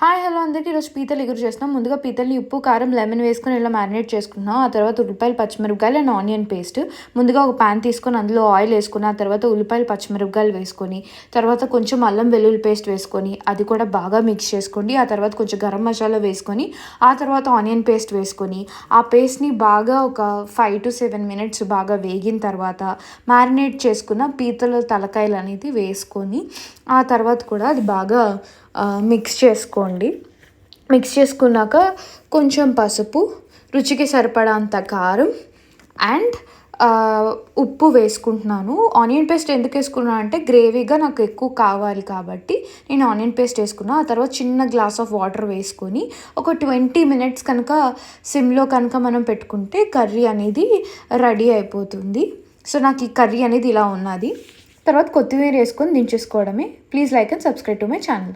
Hi hello అందరికీ ఈరోజు పీతలు ఎగురు చేస్తున్నాం. ముందుగా పీతల్ని ఉప్పు కారం లెమన్ వేసుకొని ఇలా మ్యారినేట్ చేసుకున్నాం. ఆ తర్వాత ఉల్లిపాయలు పచ్చిమిరపకాయలు అండ్ ఆనియన్ పేస్ట్. ముందుగా ఒక ప్యాన్ తీసుకొని అందులో ఆయిల్ వేసుకుని ఆ తర్వాత ఉల్లిపాయలు పచ్చిమిరపకాయలు వేసుకొని తర్వాత కొంచెం అల్లం వెల్లుల్లి పేస్ట్ వేసుకొని అది కూడా బాగా మిక్స్ చేసుకోండి. ఆ తర్వాత కొంచెం గరం మసాలా వేసుకొని ఆ తర్వాత ఆనియన్ పేస్ట్ వేసుకొని ఆ పేస్ట్ని బాగా ఒక 5 to 7 minutes బాగా వేగిన తర్వాత మ్యారినేట్ చేసుకున్న పీతల తలకాయలు అనేది వేసుకొని ఆ తర్వాత కూడా అది బాగా మిక్స్ చేసుకోండి. మిక్స్ చేసుకున్నాక కొంచెం పసుపు, రుచికి సరిపడంత కారం అండ్ ఉప్పు వేసుకుంటున్నాను. ఆనియన్ పేస్ట్ ఎందుకు వేసుకున్నాను అంటే గ్రేవీగా నాకు ఎక్కువ కావాలి కాబట్టి నేను ఆనియన్ పేస్ట్ వేసుకున్నాను. ఆ తర్వాత చిన్న గ్లాస్ ఆఫ్ వాటర్ వేసుకొని ఒక 20 minutes కనుక సిమ్లో కనుక మనం పెట్టుకుంటే కర్రీ అనేది రెడీ అయిపోతుంది. సో నాకు ఈ కర్రీ అనేది ఇలా ఉన్నది. తర్వాత కొత్తిమీర వేసుకొని దించేసుకోవడమే. Please like and subscribe to my channel.